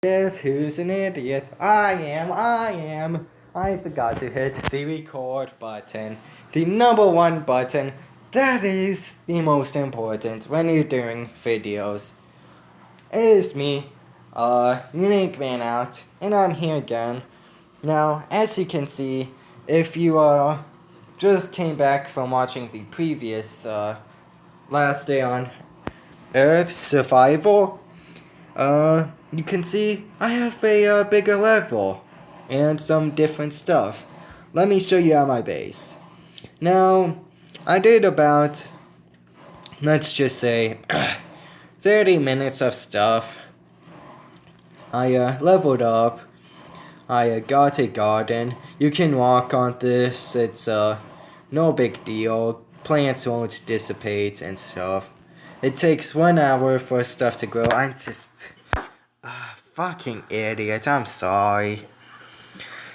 Guess who's an idiot? I am. I forgot to hit the record button. The number one button. That is the most important when you're doing videos. It is me, Unique Man Out, and I'm here again. Now, as you can see, if you just came back from watching the previous last day on Earth survival, you can see I have a bigger level and some different stuff. Let me show you on my base. Now, I did about, let's just say, 30 minutes of stuff. I leveled up. I got a garden. You can walk on this. It's no big deal. Plants won't dissipate and stuff. It takes 1 hour for stuff to grow. I'm just fucking idiot. I'm sorry.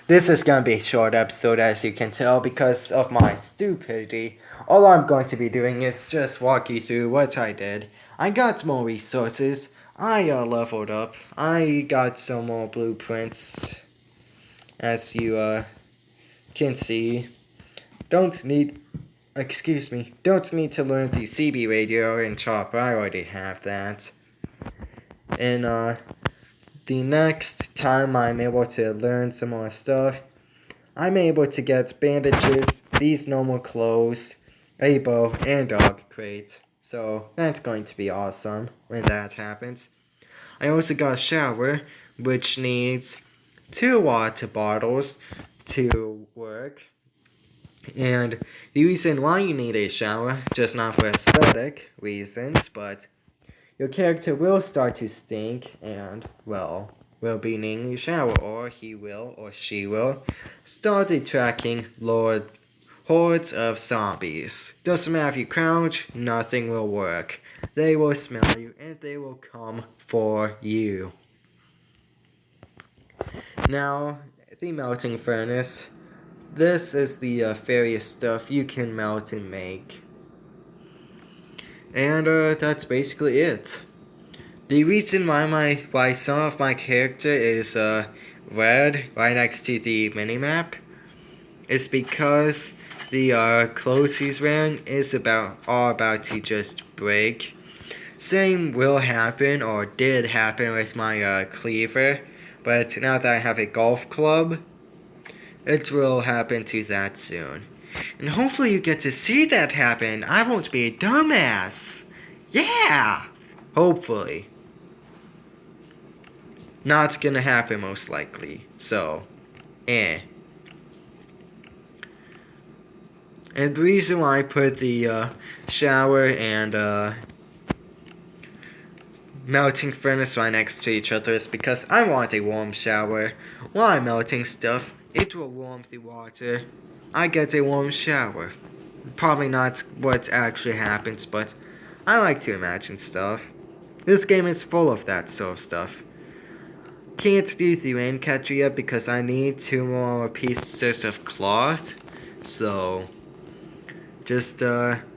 This is gonna be a short episode, as you can tell, because of my stupidity. All I'm going to be doing is just walk you through what I did. I got more resources. I leveled up. I got some more blueprints, as you can see. Don't need to learn the CB radio and chopper. I already have that. And the next time I'm able to learn some more stuff, I'm able to get bandages, these normal clothes, a bow, and dog crate. So that's going to be awesome when that happens. I also got a shower, which needs 2 water bottles to work. And the reason why you need a shower, just not for aesthetic reasons, but your character will start to stink and, well, will be needing a shower, or he will, or she will, start attracting hordes of zombies. Doesn't matter if you crouch, nothing will work. They will smell you, and they will come for you. Now, the melting furnace. This is the various stuff you can melt and make. And that's basically it. The reason why some of my character is red right next to the minimap is because the clothes he's wearing is all about to just break. Same will happen, or did happen, with my cleaver, but now that I have a golf club, it will happen to that soon. And hopefully you get to see that happen. I won't be a dumbass. Yeah! Hopefully. Not gonna happen, most likely. So, And the reason why I put the shower and melting furnace right next to each other is because I want a warm shower. While I'm melting stuff, it will warm the water. I get a warm shower. Probably not what actually happens, but I like to imagine stuff. This game is full of that sort of stuff. Can't do the rain catcher yet because I need 2 more pieces of cloth. So, just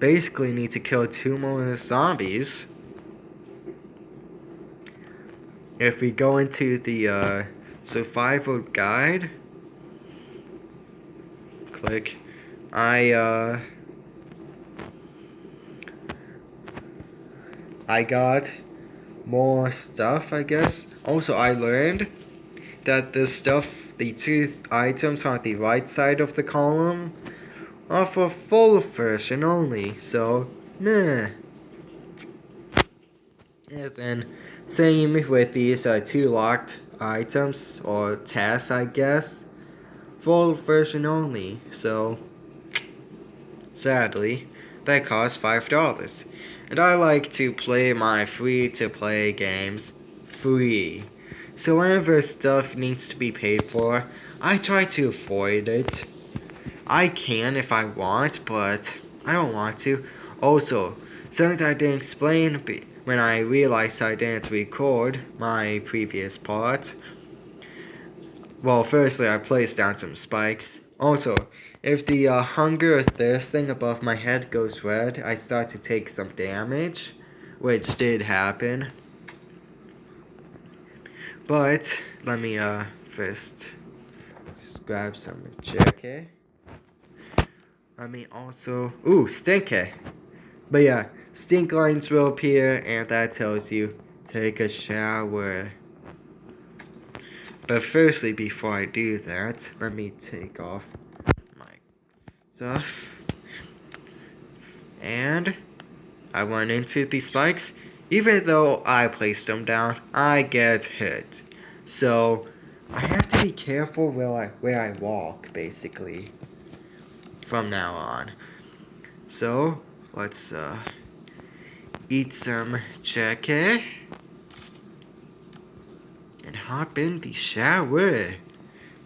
basically need to kill 2 more zombies. If we go into the survival guide, click, I got more stuff, I guess. Also, I learned that the 2 items on the right side of the column are for full version only, so, meh. And then, same with these 2 locked items, or tasks, I guess. Full version only, so, sadly, that costs $5. And I like to play my free-to-play games free. So whenever stuff needs to be paid for, I try to avoid it. I can if I want, but I don't want to. Also, something that I didn't explain when I realized I didn't record my previous part. Well, firstly, I placed down some spikes. Also, if the hunger or thirst thing above my head goes red, I start to take some damage, which did happen. But let me first just grab some jacket. Let me also stinky. But yeah, stink lines will appear and that tells you take a shower. But firstly, before I do that, let me take off my stuff. And I run into these spikes. Even though I placed them down, I get hit. So I have to be careful where I walk, basically, from now on. So let's eat some chicken and hop in the shower.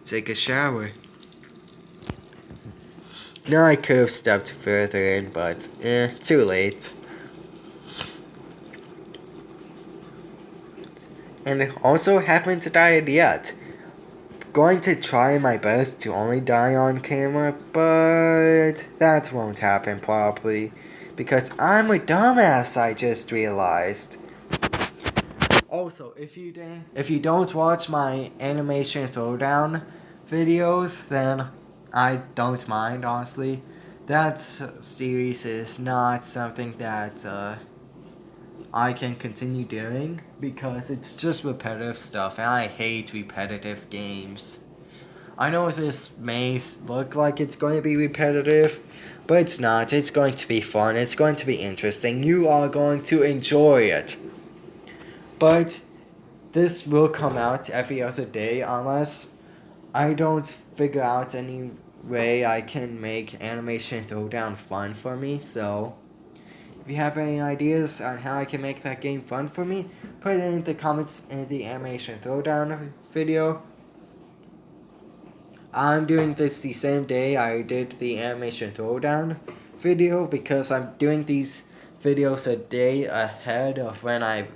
Take a shower. Now I could have stepped further in, but too late. And also haven't died yet. Going to try my best to only die on camera, but that won't happen probably. Because I'm a dumbass, I just realized. Also, if you don't watch my animation throwdown videos, then I don't mind, honestly. That series is not something that I can continue doing because it's just repetitive stuff and I hate repetitive games. I know this may look like it's going to be repetitive, but it's not. It's going to be fun. It's going to be interesting. You are going to enjoy it. But this will come out every other day unless I don't figure out any way I can make Animation Throwdown fun for me, so if you have any ideas on how I can make that game fun for me, put it in the comments in the Animation Throwdown video. I'm doing this the same day I did the Animation Throwdown video because I'm doing these videos a day ahead of when I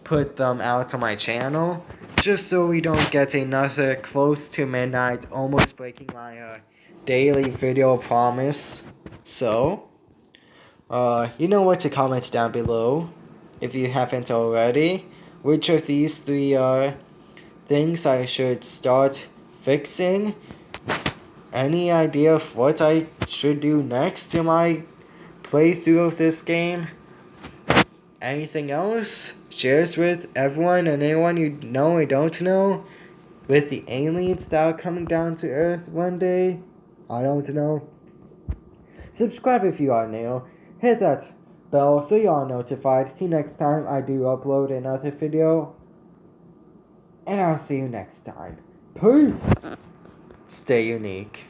put them out on my channel, just so we don't get another close to midnight, almost breaking my daily video promise. So, you know what to comment down below, if you haven't already. Which of these three things I should start fixing? Any idea of what I should do next to my playthrough of this game? Anything else? Shares with everyone and anyone you know or don't know? With the aliens that are coming down to Earth one day? I don't know. Subscribe if you are new. Hit that bell so you are notified. See you next time I do upload another video. And I'll see you next time. Peace! Stay unique.